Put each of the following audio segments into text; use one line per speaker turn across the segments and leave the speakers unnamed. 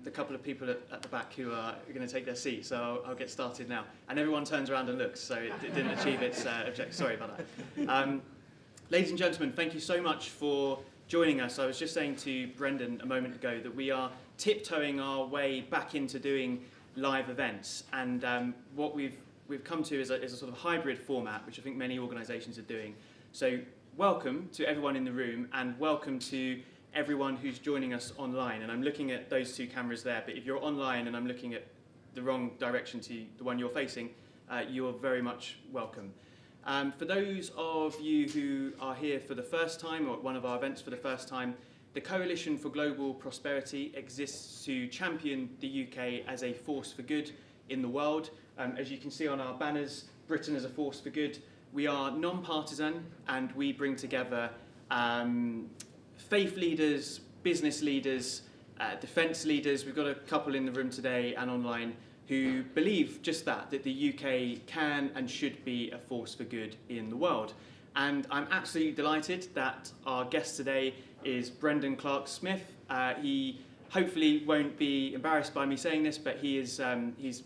The couple of people at the back who are going to take their seat, so I'll get started now. And everyone turns around and looks, so it didn't achieve its objective. Sorry about that. Ladies and gentlemen, thank you so much for joining us. I was just saying to Brendan a moment ago that we are tiptoeing our way back into doing live events, and what we've come to is a sort of hybrid format, which I think many organisations are doing. So welcome to everyone in the room, and welcome to everyone who's joining us online. And I'm looking at those two cameras there, but if you're online and I'm looking at the wrong direction to the one you're facing, you're very much welcome. For those of you who are here for the first time, or at one of our events for the first time, the Coalition for Global Prosperity exists to champion the UK as a force for good in the world. As you can see on our banners, Britain as a force for good. We are non-partisan, and we bring together faith leaders, business leaders, defence leaders. We've got a couple in the room today and online who believe just that the UK can and should be a force for good in the world. And I'm absolutely delighted that our guest today is Brendan Clarke-Smith. He hopefully won't be embarrassed by me saying this, but he's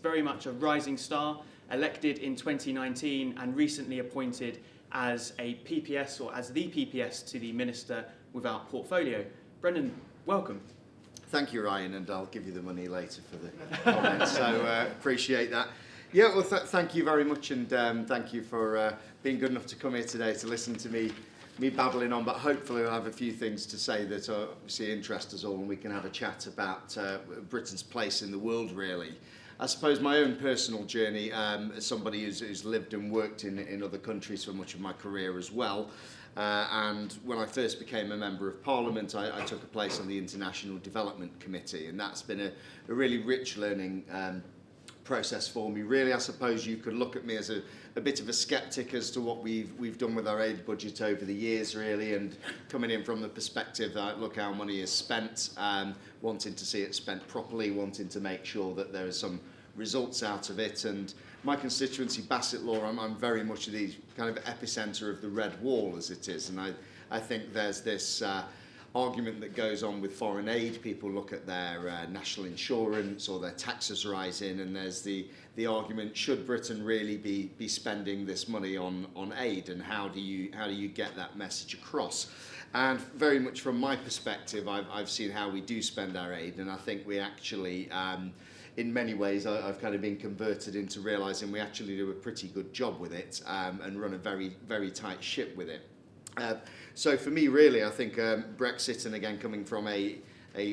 very much a rising star, elected in 2019 and recently appointed as a PPS, or as the PPS to the Minister Without Portfolio. Brendan, welcome.
Thank you, Ryan, and I'll give you the money later for the comments, so appreciate that. Yeah, well, thank you very much, and thank you for being good enough to come here today to listen to me babbling on, but hopefully I'll have a few things to say that obviously interest us all, and we can have a chat about Britain's place in the world, really. I suppose my own personal journey, as somebody who's lived and worked in other countries for much of my career as well, and when I first became a Member of Parliament, I took a place on the International Development Committee, and that's been a really rich learning process for me. Really, I suppose you could look at me as a bit of a sceptic as to what we've done with our aid budget over the years, really, and coming in from the perspective that look how money is spent, wanting to see it spent properly, wanting to make sure that there are some results out of it. And my constituency, Bassetlaw, I'm very much the kind of epicentre of the Redwall as it is, and I think there's this argument that goes on with foreign aid. People look at their national insurance or their taxes rising, and there's the argument, should Britain really be spending this money on aid, and how do you get that message across? And very much from my perspective, I've seen how we do spend our aid, and I think we actually in many ways, I've kind of been converted into realising we actually do a pretty good job with it, and run a very, very tight ship with it. So for me, really, I think Brexit, and again coming from a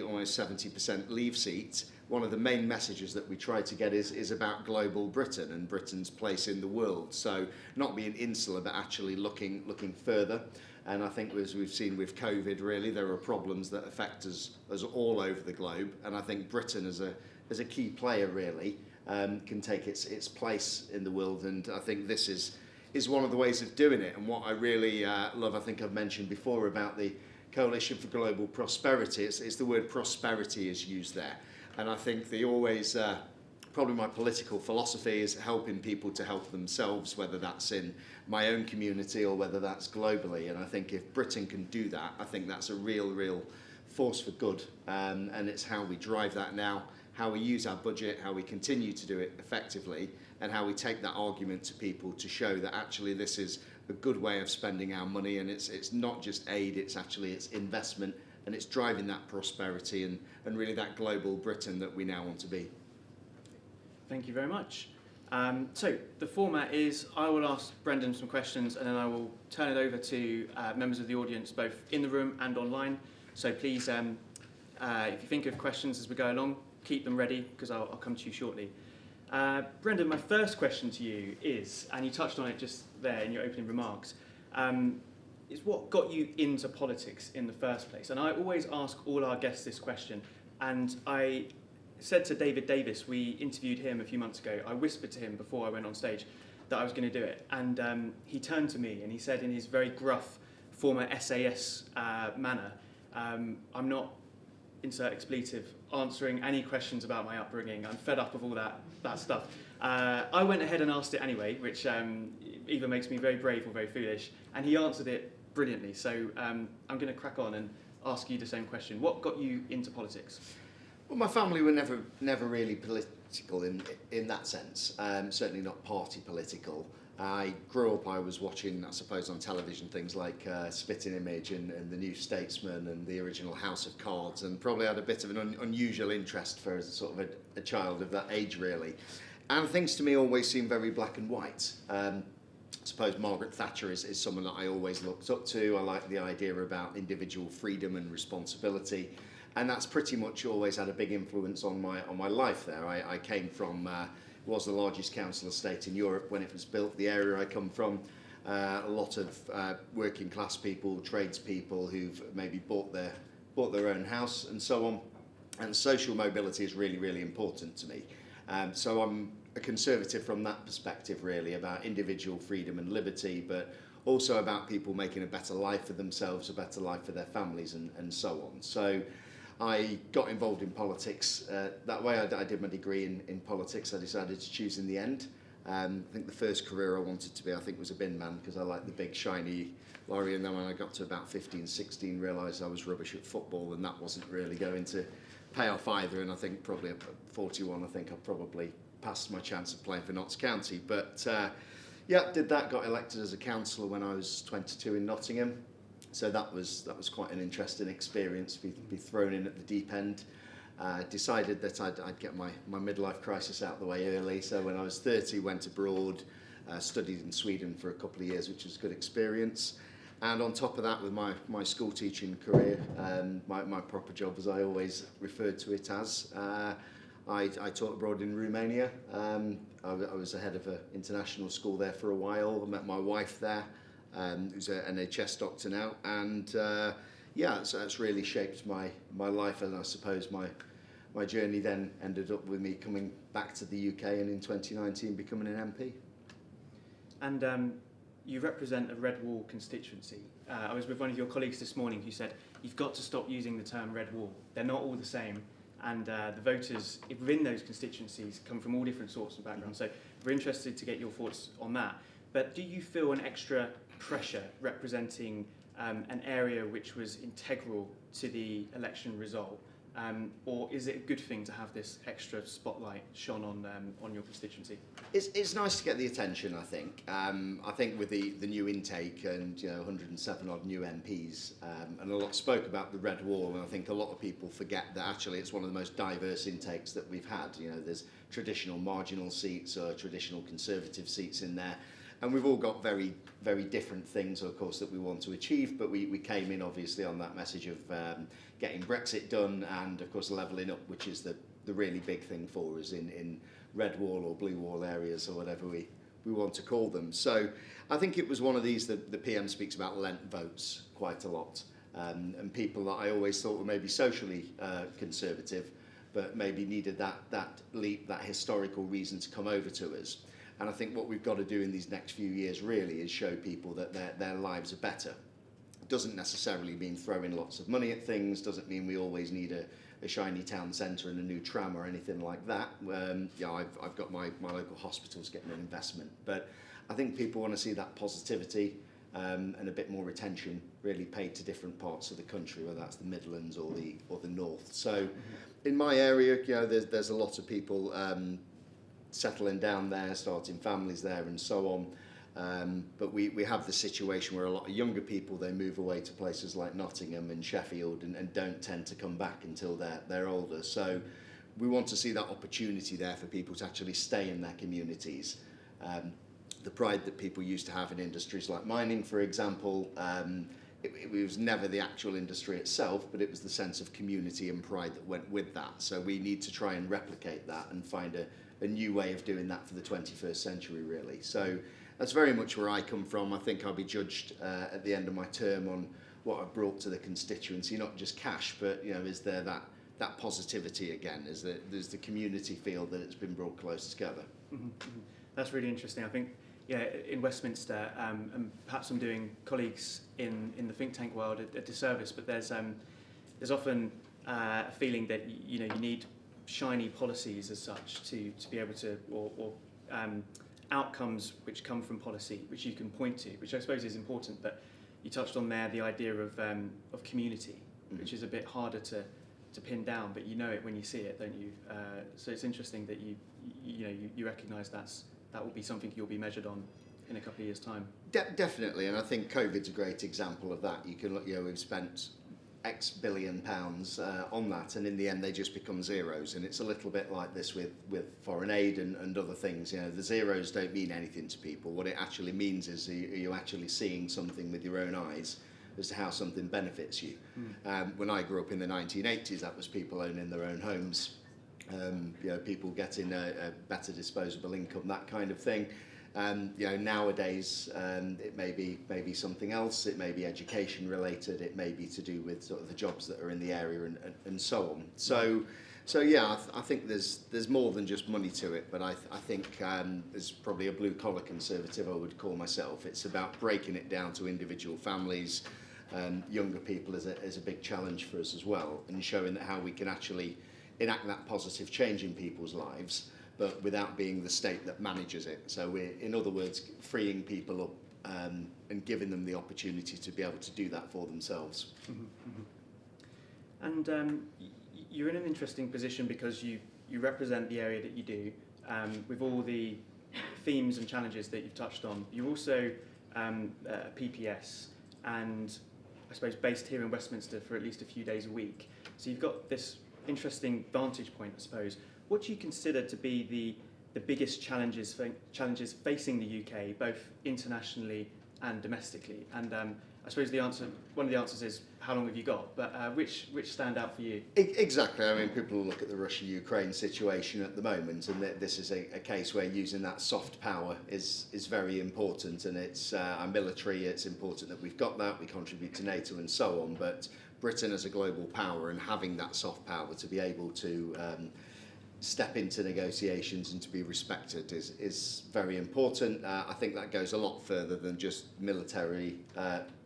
almost 70% leave seat, one of the main messages that we try to get is about global Britain and Britain's place in the world. So not being insular, but actually looking further. And I think, as we've seen with COVID, really, there are problems that affect us all over the globe. And I think Britain, as a key player, really, can take its place in the world. And I think this is one of the ways of doing it. And what I really love, I think I've mentioned before about the Coalition for Global Prosperity, it's the word prosperity is used there. And I think probably my political philosophy is helping people to help themselves, whether that's in my own community or whether that's globally. And I think if Britain can do that, I think that's a real force for good. And it's how we drive that now, how we use our budget, how we continue to do it effectively, and how we take that argument to people to show that actually this is a good way of spending our money, and it's not just aid, it's investment, and it's driving that prosperity and really that global Britain that we now want to be.
Thank you very much. So the format is I will ask Brendan some questions, and then I will turn it over to members of the audience, both in the room and online. So please, if you think of questions as we go along, keep them ready, because I'll come to you shortly. Brendan, my first question to you is, and you touched on it just there in your opening remarks, is what got you into politics in the first place? And I always ask all our guests this question, and I said to David Davis, we interviewed him a few months ago, I whispered to him before I went on stage that I was going to do it, and he turned to me and he said in his very gruff former SAS manner, I'm not, insert expletive, answering any questions about my upbringing. I'm fed up of all that stuff. I went ahead and asked it anyway, which either makes me very brave or very foolish, and he answered it brilliantly. So I'm going to crack on and ask you the same question. What got you into politics?
Well, my family were never really political in that sense. Certainly not party political. I grew up, I was watching, I suppose, on television things like Spitting Image and The New Statesman and the original House of Cards, and probably had a bit of an unusual interest for sort of a child of that age, really. And things to me always seem very black and white. I suppose Margaret Thatcher is someone that I always looked up to. I like the idea about individual freedom and responsibility. And that's pretty much always had a big influence on my life there. I came from, was the largest council estate in Europe when it was built. The area I come from, a lot of working class people, tradespeople who've maybe bought their own house and so on. And social mobility is really, really important to me. So I'm a conservative from that perspective, really, about individual freedom and liberty, but also about people making a better life for themselves, a better life for their families and so on. So I got involved in politics that way. I did my degree in politics. I decided to choose in the end. I think the first career I wanted to be, I think, was a bin man, because I liked the big shiny lorry, and then when I got to about 15, 16, realised I was rubbish at football, and that wasn't really going to pay off either. And I think probably at 41, I think I probably passed my chance of playing for Notts County. But yeah, did that, got elected as a councillor when I was 22 in Nottingham. So that was quite an interesting experience, be thrown in at the deep end. Decided that I'd get my midlife crisis out of the way early. So when I was 30, went abroad, studied in Sweden for a couple of years, which was a good experience. And on top of that, with my school teaching career, my proper job, as I always referred to it as, I taught abroad in Romania. I was the head of an international school there for a while. I met my wife there, who's an NHS doctor now, and yeah, so that's really shaped my life, and I suppose my journey then ended up with me coming back to the UK and in 2019 becoming an MP. And
you represent a Redwall constituency. I was with one of your colleagues this morning who said, you've got to stop using the term Redwall. They're not all the same. And the voters within those constituencies come from all different sorts of backgrounds. So we're interested to get your thoughts on that. But do you feel an extra pressure representing an area which was integral to the election result? Or is it a good thing to have this extra spotlight shone on your constituency?
It's nice to get the attention, I think. I think with the new intake and 107 odd new MPs, and a lot spoke about the Redwall, and I think a lot of people forget that actually it's one of the most diverse intakes that we've had. There's traditional marginal seats or traditional conservative seats in there. And we've all got very, very different things, of course, that we want to achieve, but we came in, obviously, on that message of getting Brexit done and, of course, levelling up, which is the really big thing for us in red wall or blue wall areas or whatever we want to call them. So I think it was one of these that the PM speaks about Lent votes quite a lot, and people that I always thought were maybe socially conservative, but maybe needed that leap, that historical reason to come over to us. And I think what we've got to do in these next few years really is show people that their lives are better. It doesn't necessarily mean throwing lots of money at things, doesn't mean we always need a shiny town centre and a new tram or anything like that. I've got my local hospitals getting an investment. But I think people want to see that positivity and a bit more attention really paid to different parts of the country, whether that's the Midlands or the North. So in my area, there's a lot of people settling down there, starting families there and so on. But we have the situation where a lot of younger people, they move away to places like Nottingham and Sheffield and don't tend to come back until they're older. So we want to see that opportunity there for people to actually stay in their communities. The pride that people used to have in industries like mining, for example, it was never the actual industry itself, but it was the sense of community and pride that went with that. So we need to try and replicate that and find a new way of doing that for the 21st century, really. So that's very much where I come from. I think I'll be judged at the end of my term on what I've brought to the constituency, not just cash, but is there that positivity again? There's the community feel that it's been brought close together.
Mm-hmm. That's really interesting. I think in Westminster, and perhaps I'm doing colleagues in the think tank world a disservice, but there's often a feeling that you need shiny policies as such to be able to, or outcomes which come from policy, which you can point to, which I suppose is important. But you touched on there the idea of community, which is a bit harder to to pin down, but you know it when you see it, don't you? So it's interesting that you recognise that will be something you'll be measured on in a couple of years' time.
Definitely, and I think COVID's a great example of that. You can look, we've spent X billion pounds on that, and in the end they just become zeros. And it's a little bit like this with foreign aid and other things. The zeros don't mean anything to people. What it actually means is, are you actually seeing something with your own eyes as to how something benefits you? When I grew up in the 1980s, that was people owning their own homes, people getting a better disposable income, that kind of thing. Nowadays it may be something else. It may be education related. It may be to do with sort of the jobs that are in the area and so on. So yeah, I think there's more than just money to it. But I think as probably a blue collar conservative, I would call myself. It's about breaking it down to individual families. Younger people is a big challenge for us as well, and showing that how we can actually enact that positive change in people's lives, but without being the state that manages it. So we're, in other words, freeing people up and giving them the opportunity to be able to do that for themselves.
And you're in an interesting position because you represent the area that you do, with all the themes and challenges that you've touched on. You're also PPS, and I suppose based here in Westminster for at least a few days a week. So you've got this interesting vantage point, I suppose. What do you consider to be the biggest challenges facing the UK, both internationally and domestically? And I suppose one of the answers is, how long have you got? But which stand out for you?
Exactly. I mean, people look at the Russia-Ukraine situation at the moment, and this is a case where using that soft power is very important, and it's our military. It's important that we've got that. We contribute to NATO and so on. But Britain as a global power and having that soft power to be able to step into negotiations and to be respected is very important. I think that goes a lot further than just military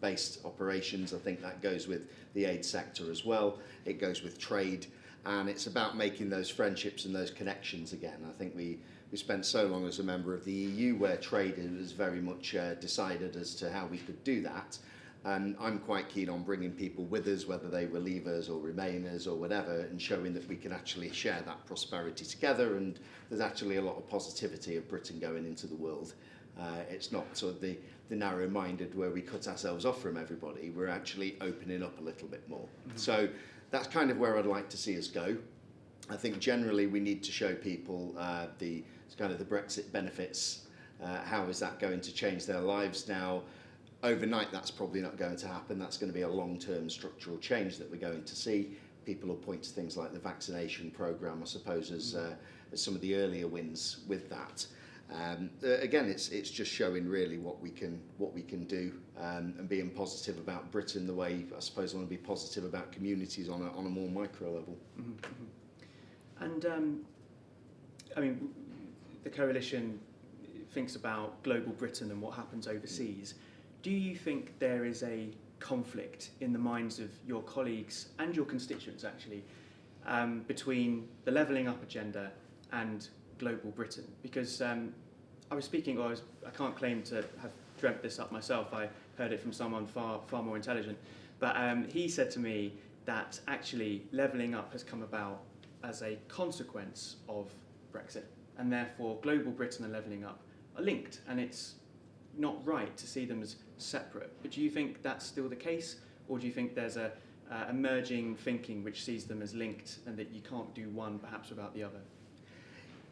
based operations. I think that goes with the aid sector as well. It goes with trade, and it's about making those friendships and those connections again. I think we spent so long as a member of the EU where trade was very much decided as to how we could do that. And I'm quite keen on bringing people with us, whether they were leavers or remainers or whatever, and showing that we can actually share that prosperity together. And there's actually a lot of positivity of Britain going into the world. It's not sort of the narrow-minded where we cut ourselves off from everybody. We're actually opening up a little bit more. So that's kind of where I'd like to see us go. I think generally we need to show people the Brexit benefits. How is that going to change their lives now? Overnight, that's probably not going to happen. That's going to be a long-term structural change that we're going to see. People will point to things like the vaccination programme, I suppose, as some of the earlier wins with that. Again, it's just showing really what we can do and being positive about Britain the way I suppose I want to be positive about communities on a more micro level.
And I mean, the coalition thinks about global Britain and what happens overseas. Do you think there is a conflict in the minds of your colleagues and your constituents, actually, between the levelling up agenda and global Britain? Because I can't claim to have dreamt this up myself. I heard it from someone far more intelligent. But he said to me that actually levelling up has come about as a consequence of Brexit, and therefore global Britain and levelling up are linked, and it's not right to see them as separate. But do you think that's still the case, or do you think there's a emerging thinking which sees them as linked and that you can't do one perhaps without the other?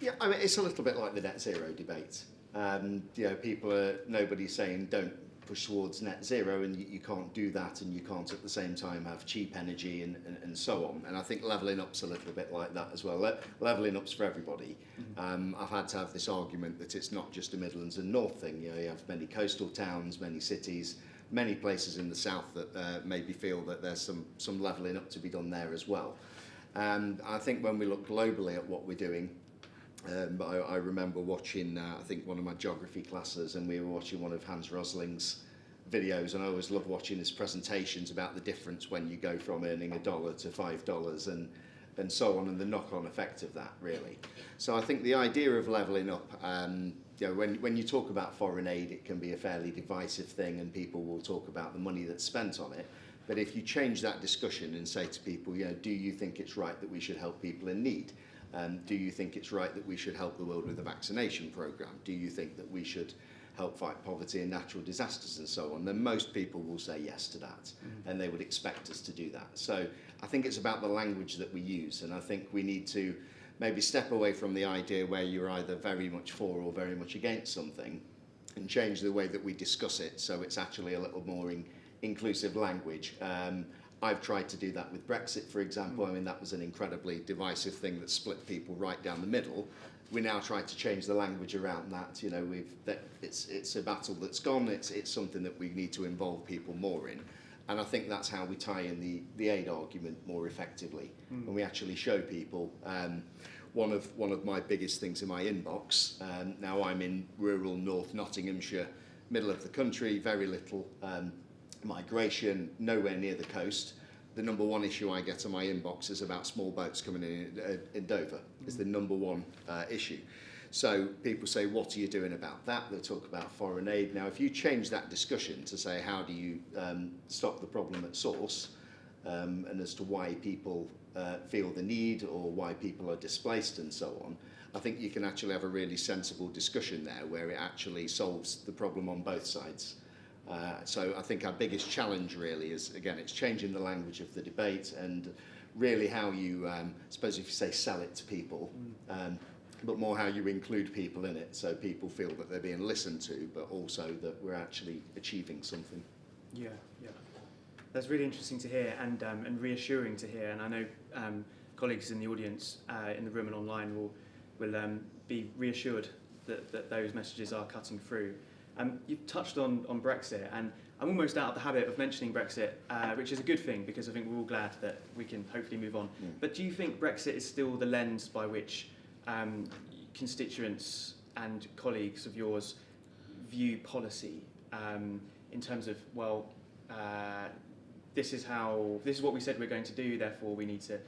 Yeah, I mean, it's a little bit like the net zero debate. Nobody's saying don't push towards net zero, and you can't do that, and you can't at the same time have cheap energy and so on. And I think levelling up's a little bit like that as well. Levelling up's for everybody. I've had to have this argument that it's not just a Midlands and North thing. You have many coastal towns, many cities, many places in the south that maybe feel that there's some levelling up to be done there as well. And I think when we look globally at what we're doing, I remember watching, I think, one of my geography classes, and we were watching one of Hans Rosling's videos, and I always love watching his presentations about the difference when you go from earning $1 to $5 and so on, and the knock-on effect of that, really. So I think the idea of levelling up, when you talk about foreign aid, it can be a fairly divisive thing, and people will talk about the money that's spent on it. But if you change that discussion and say to people, do you think it's right that we should help people in need? Do you think it's right that we should help the world with a vaccination programme? Do you think that we should help fight poverty and natural disasters and so on? Then most people will say yes to that, and they would expect us to do that. So I think it's about the language that we use, and I think we need to maybe step away from the idea where you're either very much for or very much against something, and change the way that we discuss it so it's actually a little more inclusive language. I've tried to do that with Brexit, for example. I mean, that was an incredibly divisive thing that split people right down the middle. We now try to change the language around that. It's a battle that's gone. It's something that we need to involve people more in. And I think that's how we tie in the aid argument more effectively. When we actually show people, one of my biggest things in my inbox, now I'm in rural North Nottinghamshire, middle of the country, very little migration, nowhere near the coast. The number one issue I get on my inbox is about small boats coming in Dover. It's the number one issue. So people say, what are you doing about that? They talk about foreign aid. Now, if you change that discussion to say, how do you stop the problem at source, and as to why people feel the need or why people are displaced and so on, I think you can actually have a really sensible discussion there where it actually solves the problem on both sides. So I think our biggest challenge really is, again, it's changing the language of the debate and really how you, suppose if you say sell it to people, but more how you include people in it so people feel that they're being listened to, but also that we're actually achieving something.
Yeah. That's really interesting to hear and reassuring to hear. And I know colleagues in the audience, in the room and online will be reassured that those messages are cutting through. You've touched on Brexit, and I'm almost out of the habit of mentioning Brexit, which is a good thing because I think we're all glad that we can hopefully move on. But do you think Brexit is still the lens by which constituents and colleagues of yours view policy in terms of, this is what we said we're going to do, therefore we need to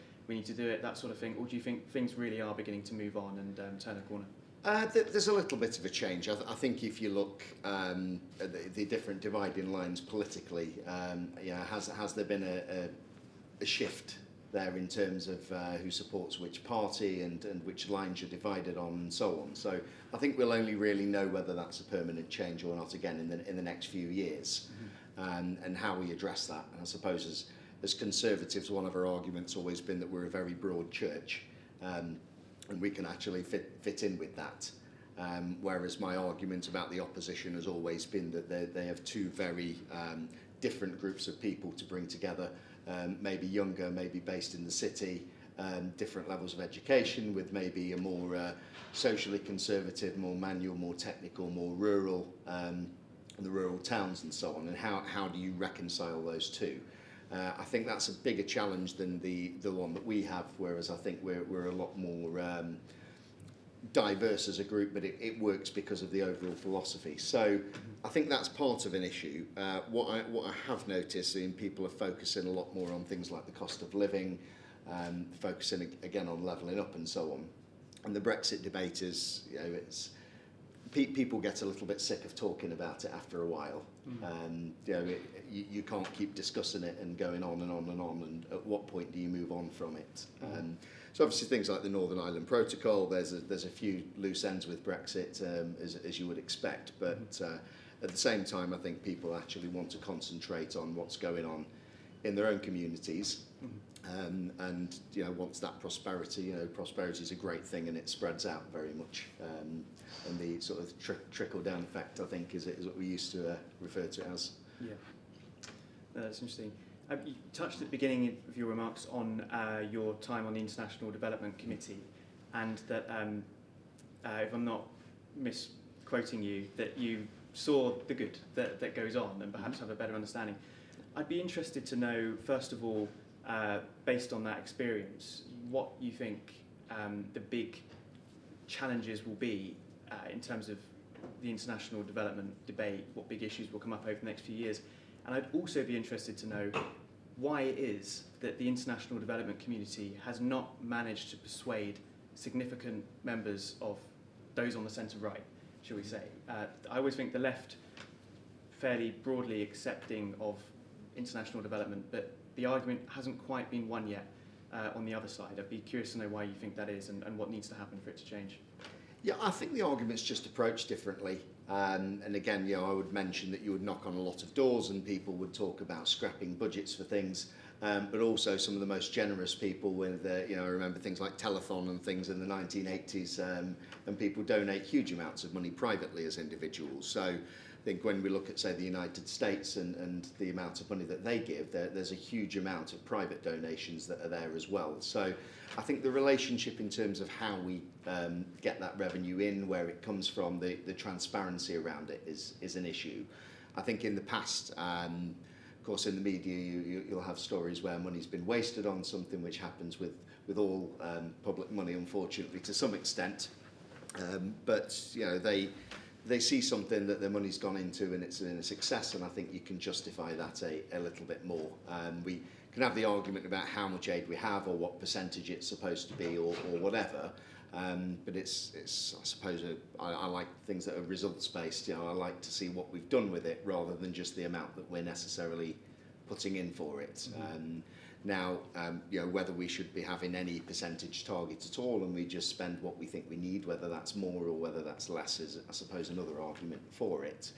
do it, that sort of thing? Or do you think things really are beginning to move on and turn a corner?
There's a little bit of a change. I think if you look at the different dividing lines politically, has there been a shift there in terms of who supports which party and which lines you're divided on and so on. So I think we'll only really know whether that's a permanent change or not again in the next few years, and how we address that. And I suppose as Conservatives, one of our arguments has always been that we're a very broad church. And we can actually fit in with that. Whereas my argument about the opposition has always been that they have two very different groups of people to bring together, maybe younger, maybe based in the city, different levels of education with maybe a more socially conservative, more manual, more technical, more rural, the rural towns and so on. And how do you reconcile those two? I think that's a bigger challenge than the one that we have, whereas I think we're a lot more diverse as a group, but it works because of the overall philosophy. So I think that's part of an issue. What I have noticed in people are focusing a lot more on things like the cost of living, focusing again on levelling up and so on. And the Brexit debate is, people get a little bit sick of talking about it after a while. You can't keep discussing it and going on and on and on, and at what point do you move on from it? So obviously things like the Northern Ireland Protocol, there's a few loose ends with Brexit, as you would expect, but at the same time I think people actually want to concentrate on what's going on in their own communities. And once that prosperity, prosperity is a great thing and it spreads out very much. And the sort of trickle-down effect, I think, is what we used to refer to it as.
Yeah, that's interesting. You touched at the beginning of your remarks on your time on the International Development Committee, and that, if I'm not misquoting you, that you saw the good that goes on and perhaps have a better understanding. I'd be interested to know, first of all, based on that experience, what you think the big challenges will be in terms of the international development debate, what big issues will come up over the next few years. And I'd also be interested to know why it is that the international development community has not managed to persuade significant members of those on the centre-right, shall we say. I always think the left fairly broadly accepting of international development, but the argument hasn't quite been won yet on the other side. I'd be curious to know why you think that is and what needs to happen for it to change.
Yeah, I think the argument's just approached differently. And again, I would mention that you would knock on a lot of doors and people would talk about scrapping budgets for things, but also some of the most generous people with, I remember things like telethon and things in the 1980s, and people donate huge amounts of money privately as individuals. So I think when we look at, say, the United States and the amount of money that they give, there's a huge amount of private donations that are there as well. So I think the relationship in terms of how we get that revenue in, where it comes from, the transparency around it is an issue. I think in the past, of course, in the media, you'll have stories where money's been wasted on something, which happens with all public money, unfortunately, to some extent. But they see something that their money's gone into and it's been a success, and I think you can justify that a little bit more. We can have the argument about how much aid we have or what percentage it's supposed to be or whatever, but it's I suppose I like things that are results based. I like to see what we've done with it rather than just the amount that we're necessarily putting in for it. Now, whether we should be having any percentage target at all and we just spend what we think we need, whether that's more or whether that's less, is, I suppose, another argument for it.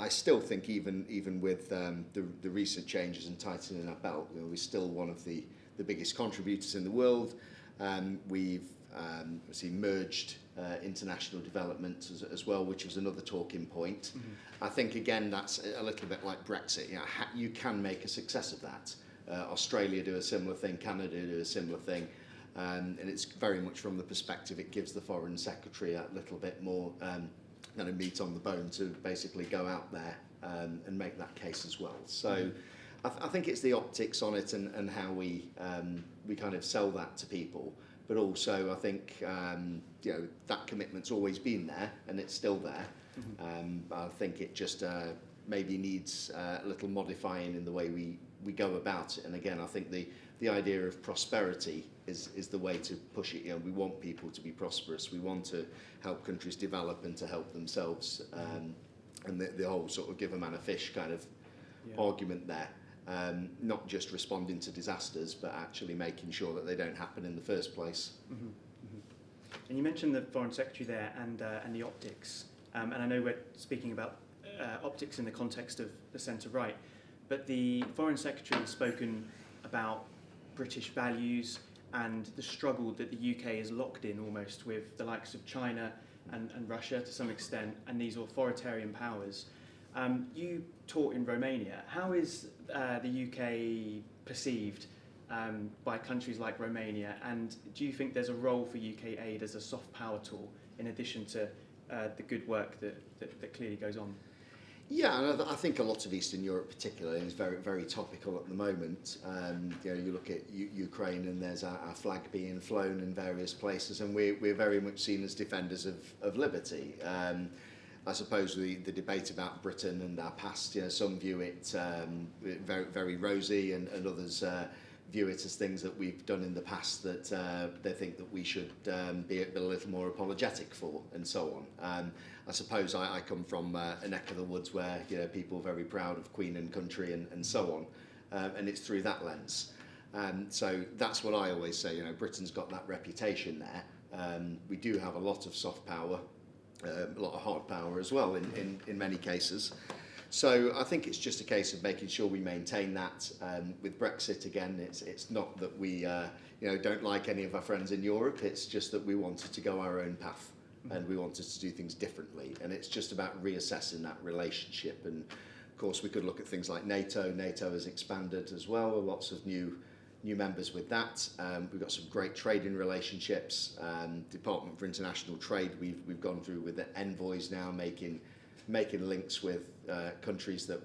I still think even with the recent changes and tightening our belt, we're still one of the biggest contributors in the world. We've merged international development as well, which was another talking point. I think, again, that's a little bit like Brexit. You can make a success of that. Australia do a similar thing, Canada do a similar thing, and it's very much from the perspective it gives the Foreign Secretary a little bit more kind of meat on the bone to basically go out there and make that case as well. So I think it's the optics on it and how we kind of sell that to people, but also I think that commitment's always been there and it's still there. I think it just maybe needs a little modifying in the way we go about it. And again, I think the idea of prosperity is the way to push it. We want people to be prosperous. We want to help countries develop and to help themselves. And the whole sort of give a man a fish kind of argument there. Not just responding to disasters, but actually making sure that they don't happen in the first place.
And you mentioned the Foreign Secretary there and the optics. And I know we're speaking about optics in the context of the centre-right, but the Foreign Secretary has spoken about British values and the struggle that the UK is locked in almost with the likes of China and Russia to some extent, and these authoritarian powers. You taught in Romania. How is the UK perceived by countries like Romania, and do you think there's a role for UK aid as a soft power tool in addition to the good work that clearly goes on?
Yeah, and I think a lot of Eastern Europe particularly is very, very topical at the moment. You look at Ukraine and there's our flag being flown in various places, and we're very much seen as defenders of liberty. I suppose the debate about Britain and our past, some view it very, very rosy, and others view it as things that we've done in the past that they think that we should be a little more apologetic for, and so on. I suppose I come from a neck of the woods where people are very proud of Queen and country and so on, and it's through that lens. So that's what I always say. Britain's got that reputation there. We do have a lot of soft power, a lot of hard power as well in many cases. So I think it's just a case of making sure we maintain that. With Brexit, again, it's not that we don't like any of our friends in Europe. It's just that we wanted to go our own path and we wanted to do things differently. And it's just about reassessing that relationship. And of course, we could look at things like NATO. NATO has expanded as well. Lots of new members with that. We've got some great trading relationships. Department for International Trade, we've gone through with the envoys now, making links with countries that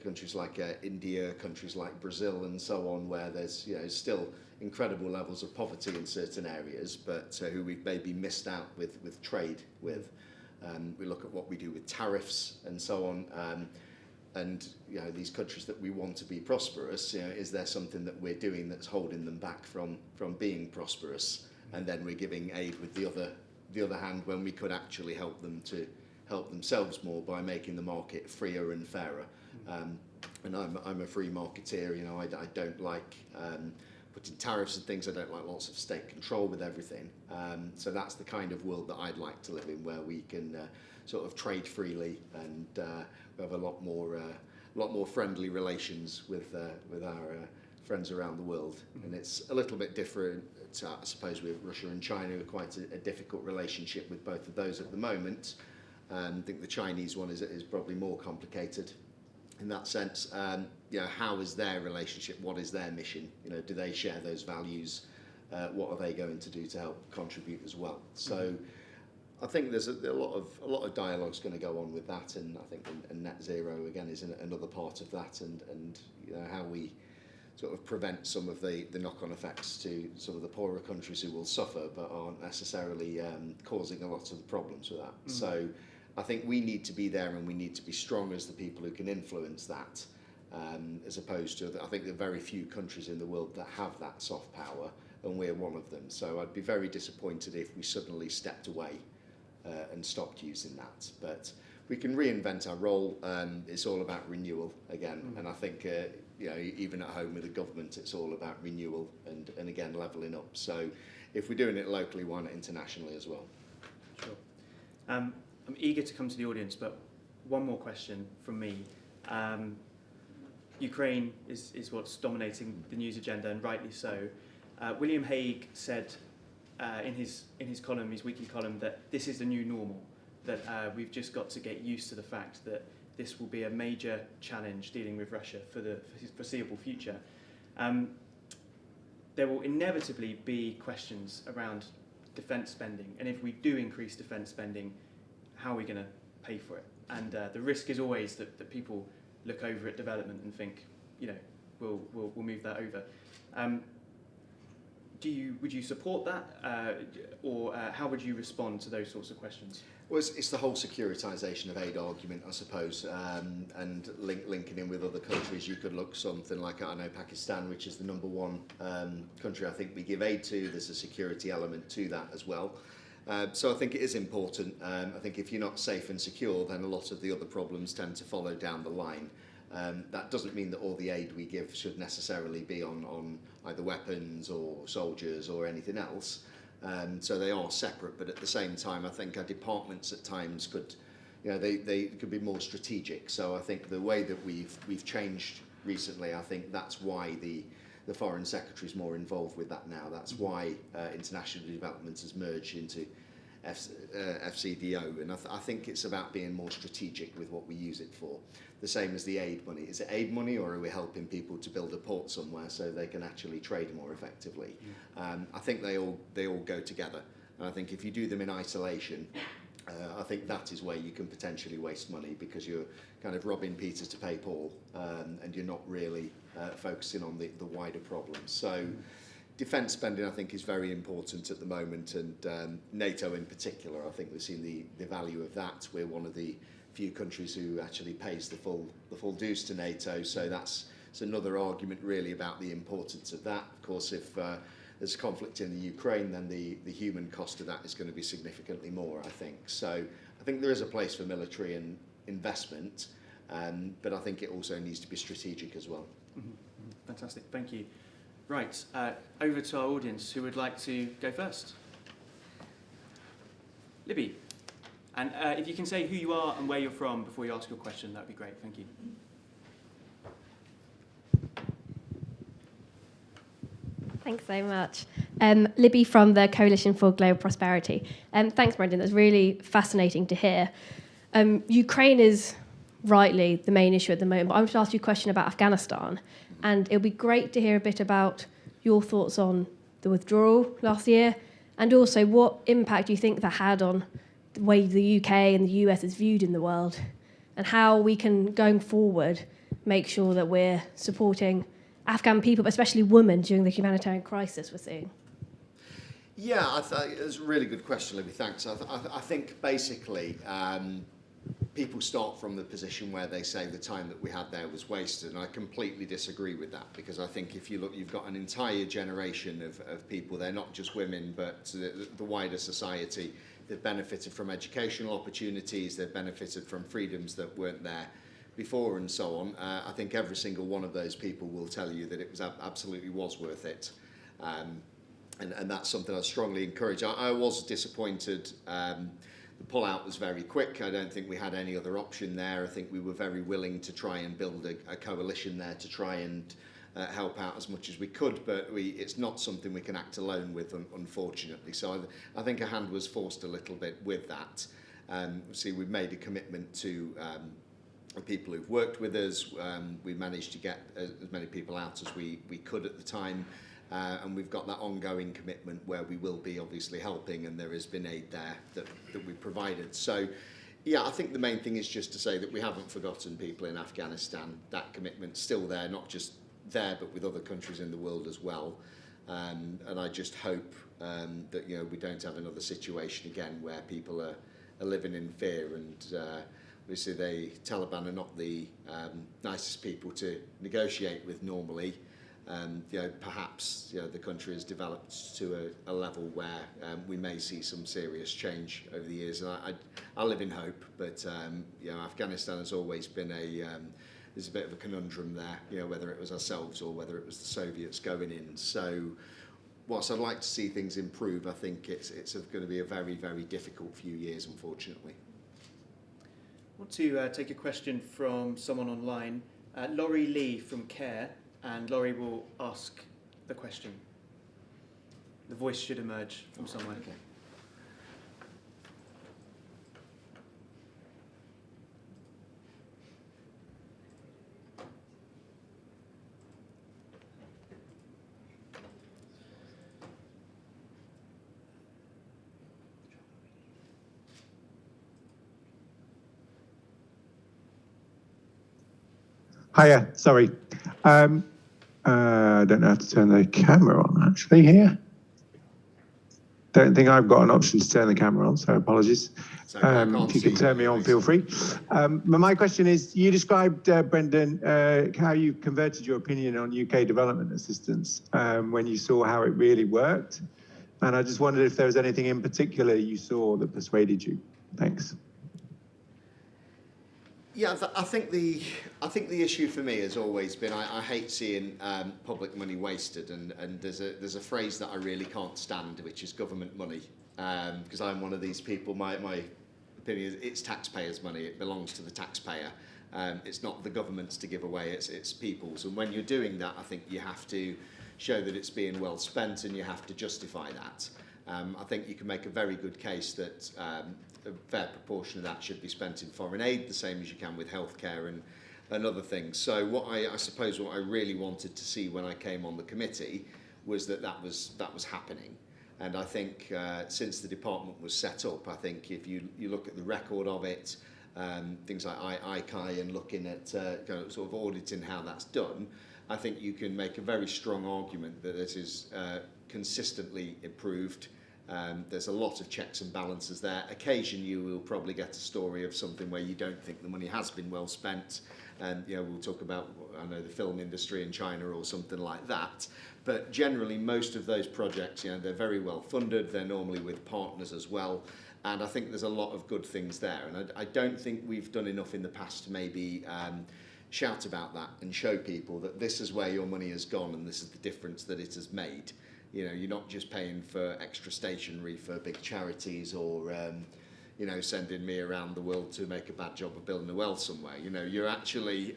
countries like India, countries like Brazil, and so on, where there's still incredible levels of poverty in certain areas, but who we've maybe missed out with trade with. We look at what we do with tariffs and so on. And these countries that we want to be prosperous, is there something that we're doing that's holding them back from being prosperous? And then we're giving aid with the other hand when we could actually help them to help themselves more by making the market freer and fairer. and I'm a free marketeer. You know, I don't like putting tariffs and things. I don't like lots of state control with everything. So that's the kind of world that I'd like to live in, where we can sort of trade freely, and we have a lot more friendly relations with our friends around the world. And it's a little bit different, I suppose, with Russia and China. Quite a difficult relationship with both of those at the moment. I think the Chinese one is probably more complicated in that sense. You know, how is their relationship? What is their mission? You know, do they share those values? What are they going to do to help contribute as well? So I think there's a lot of dialogue's going to go on with that, and I think and net zero again is another part of that, and you know, how we sort of prevent some of the knock-on effects to some of the poorer countries who will suffer but aren't necessarily causing a lot of the problems with that. So I think we need to be there, and we need to be strong as the people who can influence that, as opposed to, I think there are very few countries in the world that have that soft power, and we're one of them. So I'd be very disappointed if we suddenly stepped away and stopped using that. But we can reinvent our role. It's all about renewal again, and I think you know, even at home with the government, it's all about renewal and again levelling up. So if we're doing it locally, why not internationally as well?
Sure. I'm eager to come to the audience, but one more question from me. Ukraine is what's dominating the news agenda, and rightly so. William Hague said in his column, his weekly column, that this is the new normal, that we've just got to get used to the fact that this will be a major challenge dealing with Russia for the foreseeable future. There will inevitably be questions around defence spending, and if we do increase defence spending, how are we going to pay for it? And the risk is always that people look over at development and think, you know, we'll move that over. Would you support that, or how would you respond to those sorts of questions?
Well, it's the whole securitisation of aid argument, I suppose, and linking in with other countries. You could look something like, I know, Pakistan, which is the number one country I think we give aid to. There's a security element to that as well. So I think it is important. I think if you're not safe and secure, then a lot of the other problems tend to follow down the line. That doesn't mean that all the aid we give should necessarily be on either weapons or soldiers or anything else. So they are separate, but at the same time, I think our departments at times could, you know, they could be more strategic. So I think the way that we've changed recently, I think that's why the Foreign Secretary is more involved with that now. That's why international development has merged into FCDO, and I think it's about being more strategic with what we use it for. The same as the aid money. Is it aid money, or are we helping people to build a port somewhere so they can actually trade more effectively? I think they all go together, and I think if you do them in isolation, I think that is where you can potentially waste money, because you're kind of robbing Peter to pay Paul, and you're not really focusing on the wider problems. So defence spending, I think, is very important at the moment, and NATO in particular. I think we've seen the value of that. We're one of the few countries who actually pays the full dues to NATO, so that's another argument really about the importance of that. Of course, if there's a conflict in the Ukraine, then the human cost of that is going to be significantly more, I think. So I think there is a place for military and investment, but I think it also needs to be strategic as well.
Fantastic, thank you. Right, over to our audience. Who would like to go first? Libby. And if you can say who you are and where you're from before you ask your question, that would be great. Thank you.
Thanks so much. Libby from the Coalition for Global Prosperity. Thanks, Brendan. That's really fascinating to hear. Ukraine is rightly the main issue at the moment, but I want to ask you a question about Afghanistan. And it would be great to hear a bit about your thoughts on the withdrawal last year, and also what impact you think that had on the way the UK and the US is viewed in the world, and how we can, going forward, make sure that we're supporting Afghan people, but especially women, during the humanitarian crisis we're seeing.
Yeah, it's a really good question, Libby. Thanks. I think basically people start from the position where they say the time that we had there was wasted, and I completely disagree with that, because I think if you look, you've got an entire generation of people. They're not just women, but the wider society. They've benefited from educational opportunities. They've benefited from freedoms that weren't there before and so on, I think every single one of those people will tell you that it was absolutely was worth it. And that's something I strongly encourage. I was disappointed. The pull-out was very quick. I don't think we had any other option there. I think we were very willing to try and build a coalition there to try and help out as much as we could, but it's not something we can act alone with, unfortunately. So I think a hand was forced a little bit with that. See, we've made a commitment to the people who've worked with us. We managed to get as many people out as we could at the time. And we've got that ongoing commitment where we will be obviously helping, and there has been aid there that we've provided. So, yeah, I think the main thing is just to say that we haven't forgotten people in Afghanistan. That commitment's still there, not just there, but with other countries in the world as well. And I just hope that, you know, we don't have another situation again where people are living in fear. And obviously, the Taliban are not the nicest people to negotiate with normally. You know, perhaps, you know, the country has developed to a level where we may see some serious change over the years. And I live in hope, but you know, Afghanistan has always been there's a bit of a conundrum there. You know, whether it was ourselves or whether it was the Soviets going in. So, whilst I'd like to see things improve, I think it's going to be a very, very difficult few years, unfortunately.
I want to take a question from someone online, Laurie Lee from CARE. And Laurie will ask the question. The voice should emerge from somewhere.
Okay.
Hiya, sorry. I don't know how to turn the camera on actually here. Don't think I've got an option to turn the camera on, so apologies. If you can turn me on, feel free. My question is, you described, Brendan, how you converted your opinion on UK development assistance when you saw how it really worked. And I just wondered if there was anything in particular you saw that persuaded you. Thanks.
Yeah, I think the issue for me has always been I hate seeing public money wasted, and there's a phrase that I really can't stand, which is government money, because I'm one of these people. My opinion is it's taxpayers' money. It belongs to the taxpayer. It's not the government's to give away. It's people's. And when you're doing that, I think you have to show that it's being well spent, and you have to justify that. I think you can make a very good case that a fair proportion of that should be spent in foreign aid, the same as you can with healthcare and other things. So what I suppose what I really wanted to see when I came on the committee was that was happening. And I think since the department was set up, I think if you look at the record of it, things like ICAI and looking at sort of auditing how that's done, I think you can make a very strong argument that it is consistently improved. There's a lot of checks and balances there. Occasionally you will probably get a story of something where you don't think the money has been well spent, and you know, we'll talk about, I know, the film industry in China or something like that. But generally most of those projects, you know, they're very well funded. They're normally with partners as well, and I think there's a lot of good things there. And I don't think we've done enough in the past to maybe shout about that and show people that this is where your money has gone and this is the difference that it has made. You know, you're not just paying for extra stationery for big charities or, you know, sending me around the world to make a bad job of building a well somewhere. You know, you're actually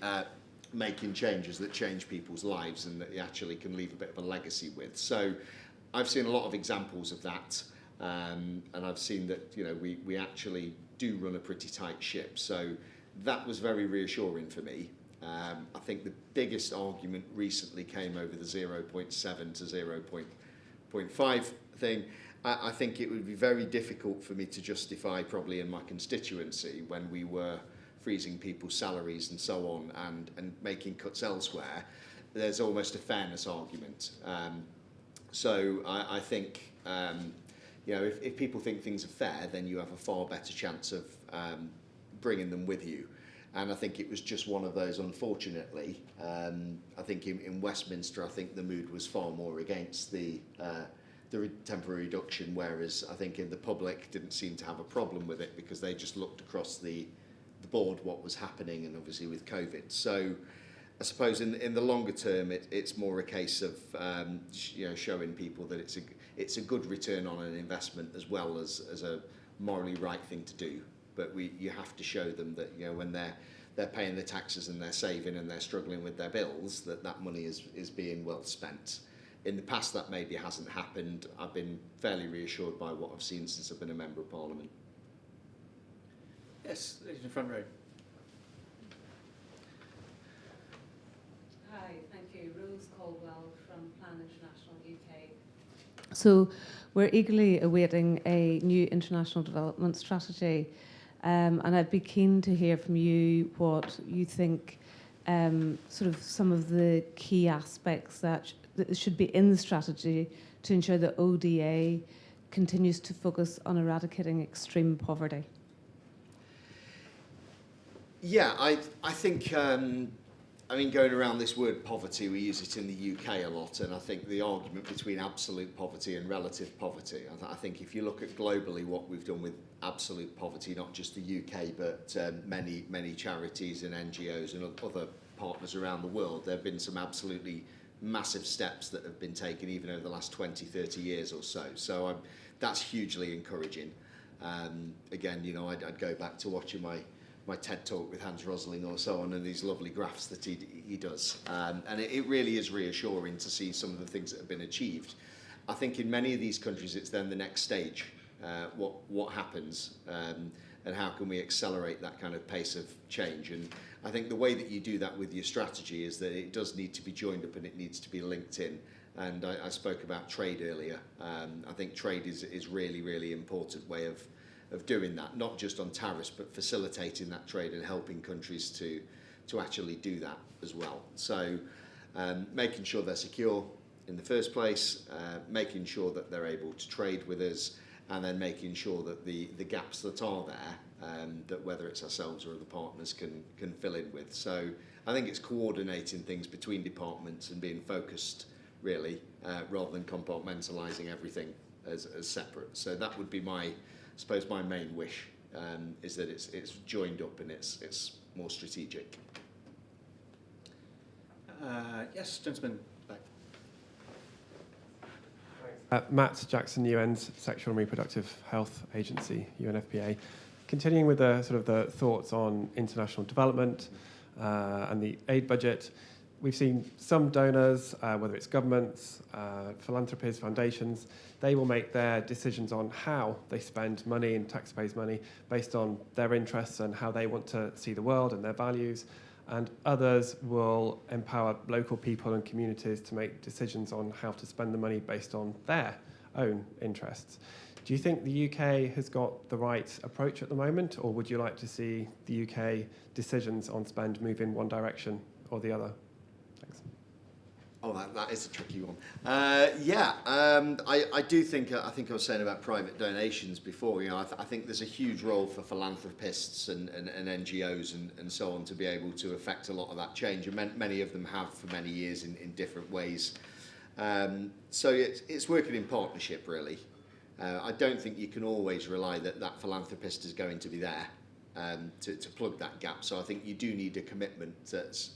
making changes that change people's lives and that you actually can leave a bit of a legacy with. So I've seen a lot of examples of that, and I've seen that, you know, we actually do run a pretty tight ship. So that was very reassuring for me. I think the biggest argument recently came over the 0.7 to 0.5 thing. I think it would be very difficult for me to justify probably in my constituency when we were freezing people's salaries and so on and making cuts elsewhere. There's almost a fairness argument. So I think, you know, if people think things are fair, then you have a far better chance of bringing them with you. And I think it was just one of those, unfortunately. I think in Westminster, I think the mood was far more against the temporary reduction, whereas I think in the public didn't seem to have a problem with it because they just looked across the the board what was happening, and obviously with COVID. So I suppose in the longer term, it's more a case of showing people that it's a good return on an investment as well as a morally right thing to do. But you have to show them that when they're paying their taxes and they're saving and they're struggling with their bills, that money is being well spent. In the past, that maybe hasn't happened. I've been fairly reassured by what I've seen since I've been a Member of Parliament.
Yes, in the front row.
Hi, thank you. Rose Colwell from Plan International UK. So we're eagerly awaiting a new international development strategy, and I'd be keen to hear from you what you think sort of some of the key aspects that should be in the strategy to ensure that ODA continues to focus on eradicating extreme poverty.
Yeah, I think, going around this word poverty, we use it in the UK a lot, and I think the argument between absolute poverty and relative poverty, I think if you look at globally what we've done with absolute poverty, not just the UK, but many charities and NGOs and other partners around the world, there have been some absolutely massive steps that have been taken even over the last 20, 30 years or so. So that's hugely encouraging. Again, I'd go back to watching my TED talk with Hans Rosling or so on, and these lovely graphs that he does. And it really is reassuring to see some of the things that have been achieved. I think in many of these countries, it's then the next stage. What happens, and how can we accelerate that kind of pace of change? And I think the way that you do that with your strategy is that it does need to be joined up and it needs to be linked in. And I spoke about trade earlier. I think trade is really, really important way of doing that, not just on tariffs, but facilitating that trade and helping countries to actually do that as well. So making sure they're secure in the first place, making sure that they're able to trade with us, and then making sure that the gaps that are there, that whether it's ourselves or other partners can fill in with. So I think it's coordinating things between departments and being focused, really, rather than compartmentalising everything as separate. So that would be my main wish, is that it's joined up and it's more strategic.
Yes, gentlemen.
Matt Jackson, UN's Sexual and Reproductive Health Agency, UNFPA. Continuing with the thoughts on international development and the aid budget, we've seen some donors, whether it's governments, philanthropists, foundations, they will make their decisions on how they spend money and taxpayers' money based on their interests and how they want to see the world and their values. And others will empower local people and communities to make decisions on how to spend the money based on their own interests. Do you think the UK has got the right approach at the moment, or would you like to see the UK decisions on spend move in one direction or the other? Thanks.
Oh, that is a tricky one. I do think, I think I was saying about private donations before, I think there's a huge role for philanthropists and NGOs and so on to be able to affect a lot of that change, and many of them have for many years in different ways. So it's working in partnership, really. I don't think you can always rely that philanthropist is going to be there to plug that gap. So I think you do need a commitment that's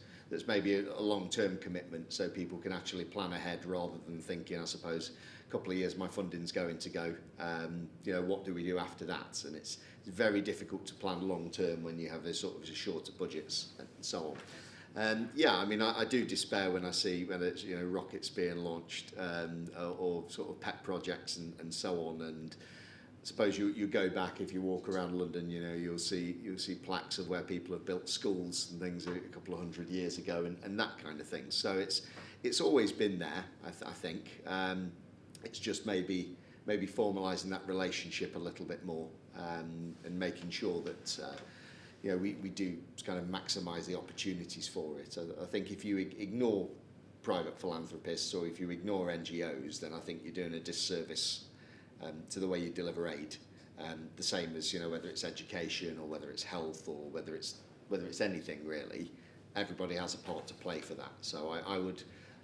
maybe a long-term commitment, so people can actually plan ahead rather than thinking, I suppose, a couple of years my funding's going to go. What do we do after that? And it's very difficult to plan long-term when you have a sort of shorter budgets and so on. I do despair when I see whether it's rockets being launched or sort of pet projects and so on. And I suppose you go back, if you walk around London, you'll see plaques of where people have built schools and things a couple of 100 years ago and that kind of thing. So it's always been there, I think. It's just maybe formalising that relationship a little bit more and making sure that we do kind of maximise the opportunities for it. I think if you ignore private philanthropists or if you ignore NGOs, then I think you're doing a disservice to the way you deliver aid. The same as whether it's education or whether it's health or whether it's anything really, everybody has a part to play for that. So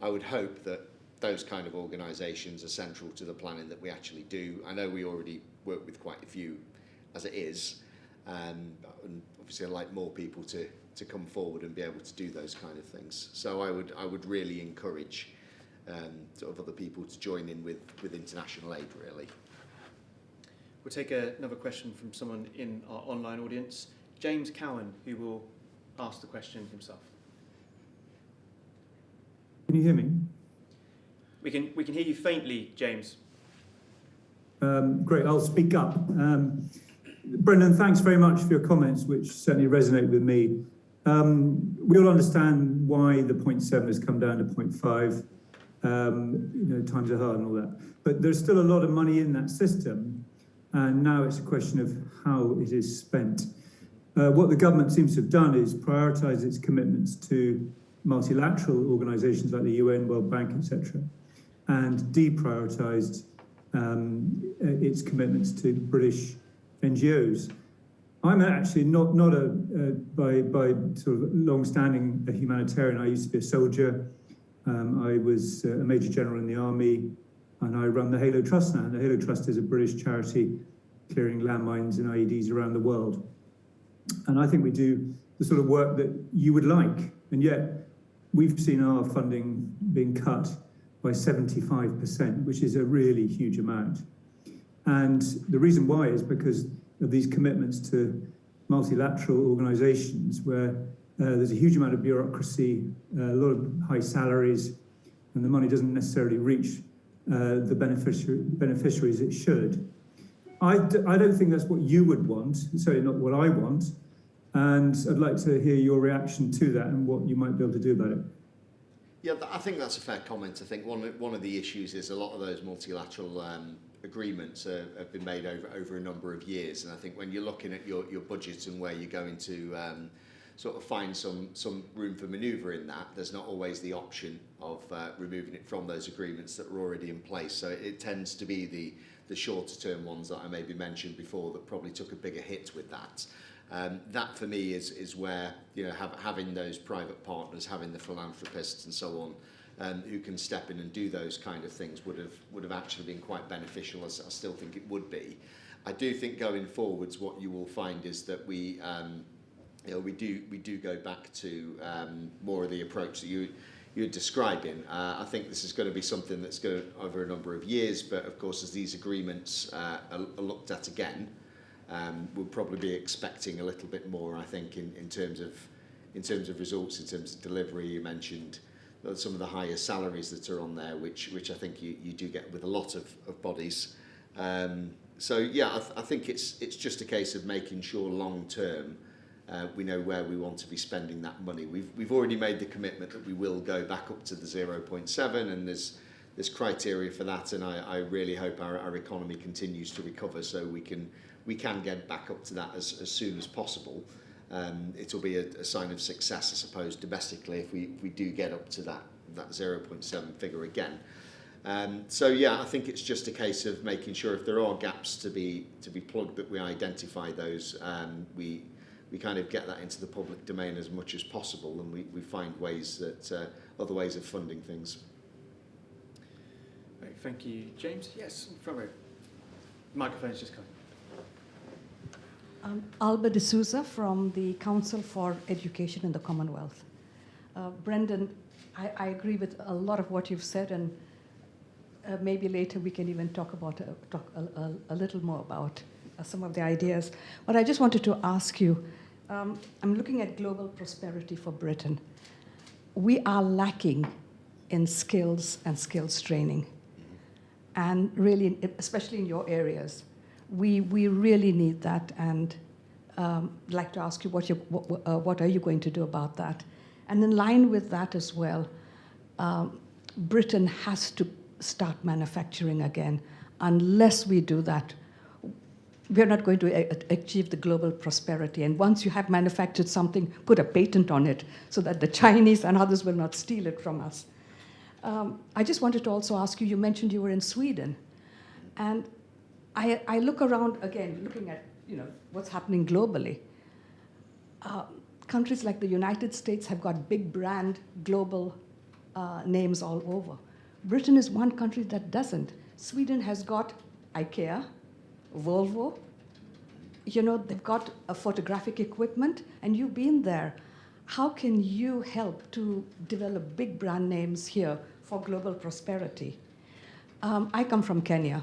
I would hope that those kind of organisations are central to the planning that we actually do. I know we already work with quite a few as it is, And obviously I'd like more people to come forward and be able to do those kind of things. So I would really encourage sort of other people to join in with international aid, really.
We'll take another question from someone in our online audience, James Cowan, who will ask the question himself.
Can you hear me?
We can hear you faintly, James.
Great, I'll speak up. Brendan, thanks very much for your comments, which certainly resonate with me. We all understand why the 0.7 has come down to 0.5. Times are hard and all that. But there's still a lot of money in that system, and now it's a question of how it is spent. What the government seems to have done is prioritise its commitments to multilateral organisations like the UN, World Bank, etc., and deprioritised its commitments to British NGOs. I'm actually not by sort of long-standing a humanitarian. I used to be a soldier. I was a Major General in the Army, and I run the Halo Trust now. And the Halo Trust is a British charity clearing landmines and IEDs around the world. And I think we do the sort of work that you would like, and yet we've seen our funding being cut by 75%, which is a really huge amount. And the reason why is because of these commitments to multilateral organisations where there's a huge amount of bureaucracy, a lot of high salaries, and the money doesn't necessarily reach the beneficiaries it should. I don't think that's what you would want, certainly not what I want, and I'd like to hear your reaction to that and what you might be able to do about it.
Yeah, I think that's a fair comment. I think one of the issues is a lot of those multilateral agreements have been made over a number of years, and I think when you're looking at your budget and where you're going to sort of find some room for manoeuvre in that, there's not always the option of removing it from those agreements that are already in place. So it tends to be the shorter term ones that I maybe mentioned before that probably took a bigger hit with that. That for me is where having those private partners, having the philanthropists and so on, who can step in and do those kind of things would have actually been quite beneficial. As I still think it would be. I do think going forwards, what you will find is that we do go back to more of the approach that you're describing. I think this is going to be something that's going over a number of years, but of course, as these agreements are looked at again. We'll probably be expecting a little bit more, I think, in terms of results, in terms of delivery. You mentioned some of the higher salaries that are on there, which I think you do get with a lot of bodies. So yeah, I think it's just a case of making sure long term we know where we want to be spending that money. We've already made the commitment that we will go back up to the 0.7, and there's criteria for that, and I really hope our economy continues to recover so we can get back up to that as soon as possible. It'll be a sign of success, I suppose, domestically if we do get up to that 0.7 figure again. So yeah, I think it's just a case of making sure if there are gaps to be plugged, that we identify those. We kind of get that into the public domain as much as possible, and we find ways that other ways of funding things.
Right, thank you, James. Yes, front row. Microphone's just coming.
Alba de Souza from the Council for Education in the Commonwealth. Brendan, I agree with a lot of what you've said, and maybe later we can even talk a little more about some of the ideas. But I just wanted to ask you, I'm looking at global prosperity for Britain. We are lacking in skills and skills training. And really, especially in your areas, we really need that, and I'd like to ask you what are you going to do about that? And in line with that as well, Britain has to start manufacturing again. Unless we do that, we're not going to achieve the global prosperity. And once you have manufactured something, put a patent on it so that the Chinese and others will not steal it from us. I just wanted to also ask you, you mentioned you were in Sweden. And I look around, again, looking at what's happening globally. Countries like the United States have got big brand global names all over. Britain is one country that doesn't. Sweden has got IKEA, Volvo, you know, they've got a photographic equipment, and you've been there. How can you help to develop big brand names here for global prosperity? I come from Kenya.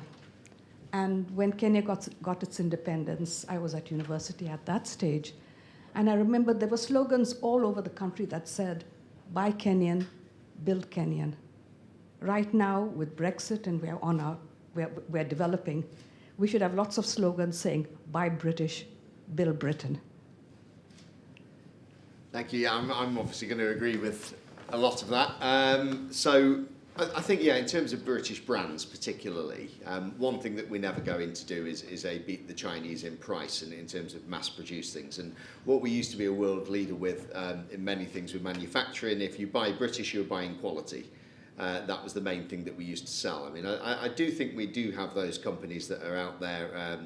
And when Kenya got its independence, I was at university at that stage. And I remember there were slogans all over the country that said, buy Kenyan, build Kenyan. Right now, with Brexit, and we're developing, we should have lots of slogans saying, buy British, build Britain.
Thank you. Yeah, I'm obviously going to agree with a lot of that. So I think, yeah, in terms of British brands particularly, one thing that we're never going to do is beat the Chinese in price and in terms of mass-produced things. And what we used to be a world leader with in many things with manufacturing, if you buy British, you're buying quality. That was the main thing that we used to sell. I mean, I do think we do have those companies that are out there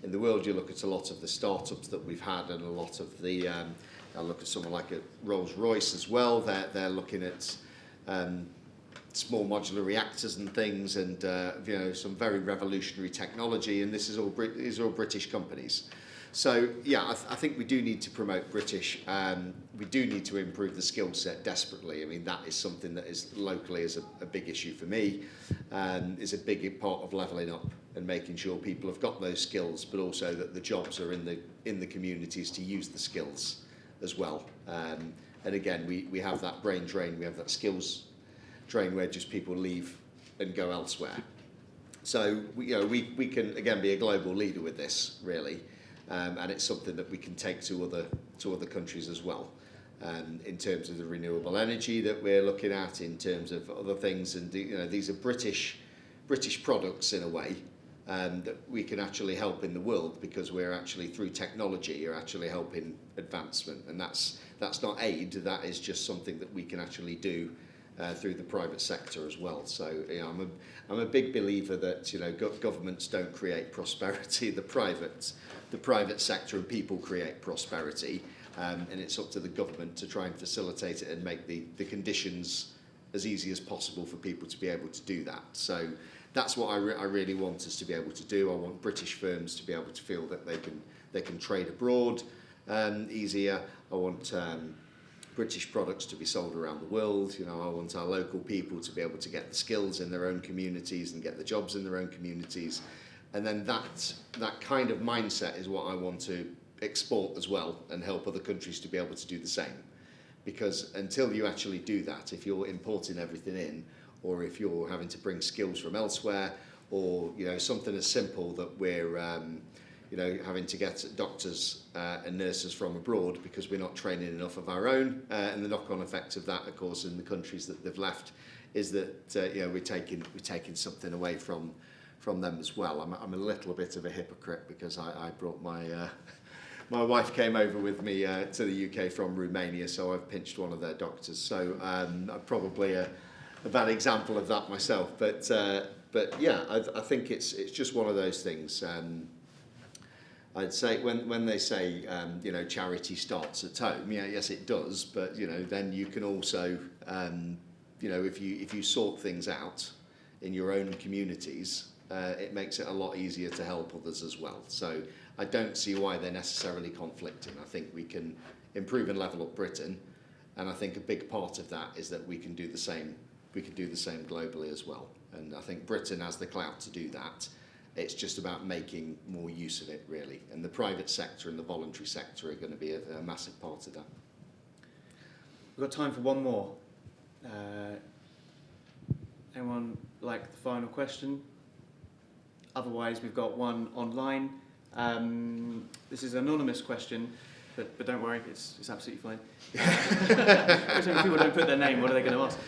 in the world. You look at a lot of the startups that we've had and a lot of the... I look at someone like a Rolls-Royce as well. They're looking at small modular reactors and things, and you know, some very revolutionary technology. And these are all British companies. So yeah, I think we do need to promote British. We do need to improve the skill set desperately. I mean, that is something that is locally is a big issue for me. Is a big part of levelling up and making sure people have got those skills, but also that the jobs are in the communities to use the skills as well. And again, we have that brain drain, we have that skills drain where just people leave and go elsewhere. So we can again be a global leader with this really, and it's something that we can take to other countries as well. In terms of the renewable energy that we're looking at, in terms of other things, and you know, these are British products in a way. That we can actually help in the world, because we're actually, through technology, you're actually helping advancement, and that's not aid, that is just something that we can actually do through the private sector as well. So you know, I'm a big believer that, you know, governments don't create prosperity, the private sector and people create prosperity, and it's up to the government to try and facilitate it and make the conditions as easy as possible for people to be able to do that. So that's what I really want us to be able to do. I want British firms to be able to feel that they can trade abroad easier. I want British products to be sold around the world. You know, I want our local people to be able to get the skills in their own communities and get the jobs in their own communities. And then that kind of mindset is what I want to export as well, and help other countries to be able to do the same. Because until you actually do that, if you're importing everything in, or if you're having to bring skills from elsewhere, or you know, something as simple that we're you know, having to get doctors and nurses from abroad because we're not training enough of our own, and the knock-on effect of that, of course, in the countries that they've left, is that you know, we're taking something away from them as well. I'm a little bit of a hypocrite, because I brought my wife came over with me to the UK from Romania, so I've pinched one of their doctors. So I'm probably a bad example of that myself, but yeah, I think it's just one of those things. I'd say when they say you know, charity starts at home, yeah, yes it does, but you know, then you can also you know, if you sort things out in your own communities, it makes it a lot easier to help others as well. So I don't see why they're necessarily conflicting. I think we can improve and level up Britain, and I think a big part of that is that we can do the same. We can do the same globally as well, and I think Britain has the clout to do that. It's just about making more use of it, really, and the private sector and the voluntary sector are going to be a massive part of that.
We've got time for one more. Anyone like the final question? Otherwise, we've got one online. This is an anonymous question, but don't worry, it's absolutely fine. If people don't put their name, what are they going to ask?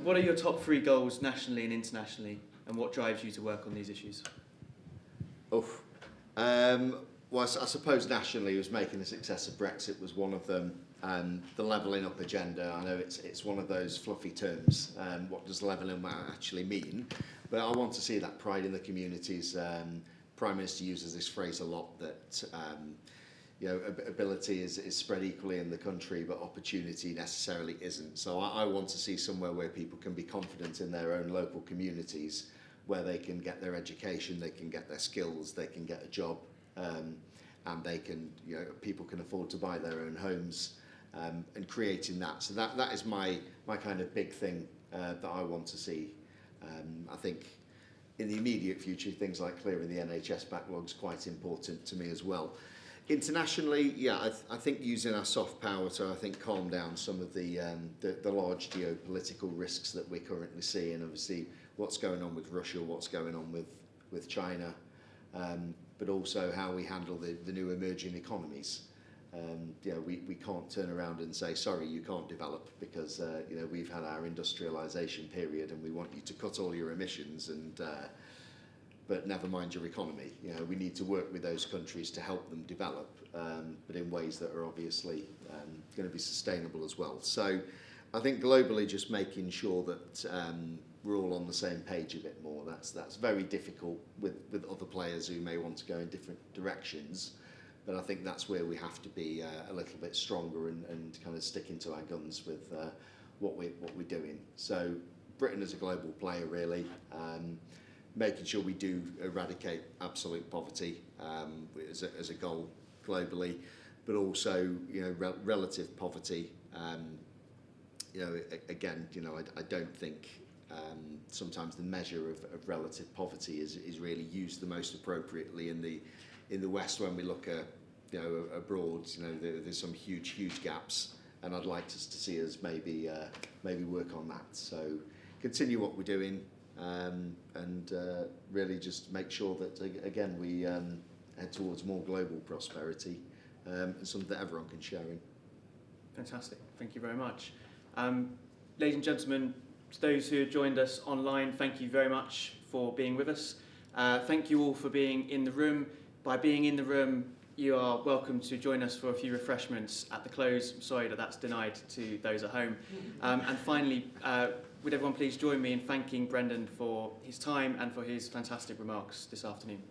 What are your top 3 goals nationally and internationally, and what drives you to work on these issues?
Well, I suppose nationally, was making a success of Brexit was one of them. The levelling up agenda, I know it's one of those fluffy terms. What does levelling up actually mean? But I want to see that pride in the communities. Prime Minister uses this phrase a lot, that you know, ability is spread equally in the country, but opportunity necessarily isn't. So I want to see somewhere where people can be confident in their own local communities, where they can get their education, they can get their skills, they can get a job, and they can, people can afford to buy their own homes, and creating that. So that is my kind of big thing that I want to see. I think in the immediate future, things like clearing the NHS backlog is quite important to me as well. Internationally, yeah, I think using our soft power to, I think, calm down some of the large geopolitical risks that we're currently seeing. Obviously, what's going on with Russia, what's going on with China, but also how we handle the new emerging economies. We can't turn around and say, sorry, you can't develop because we've had our industrialisation period and we want you to cut all your emissions but never mind your economy. We need to work with those countries to help them develop, but in ways that are obviously going to be sustainable as well. So I think globally, just making sure that we're all on the same page a bit more. That's very difficult with other players who may want to go in different directions. But I think that's where we have to be a little bit stronger and kind of sticking to our guns with what we're doing. So Britain is a global player, really. Making sure we do eradicate absolute poverty as a goal globally, but also relative poverty. Again, I don't think sometimes the measure of relative poverty is really used the most appropriately in the West. When we look at abroad, there's some huge gaps, and I'd like us to see us maybe work on that. So continue what we're doing. And really just make sure that, again, we head towards more global prosperity and something that everyone can share in.
Fantastic. Thank you very much. Ladies and gentlemen, to those who have joined us online, thank you very much for being with us. Thank you all for being in the room. By being in the room, you are welcome to join us for a few refreshments at the close. I'm sorry that that's denied to those at home. And finally, would everyone please join me in thanking Brendan for his time and for his fantastic remarks this afternoon.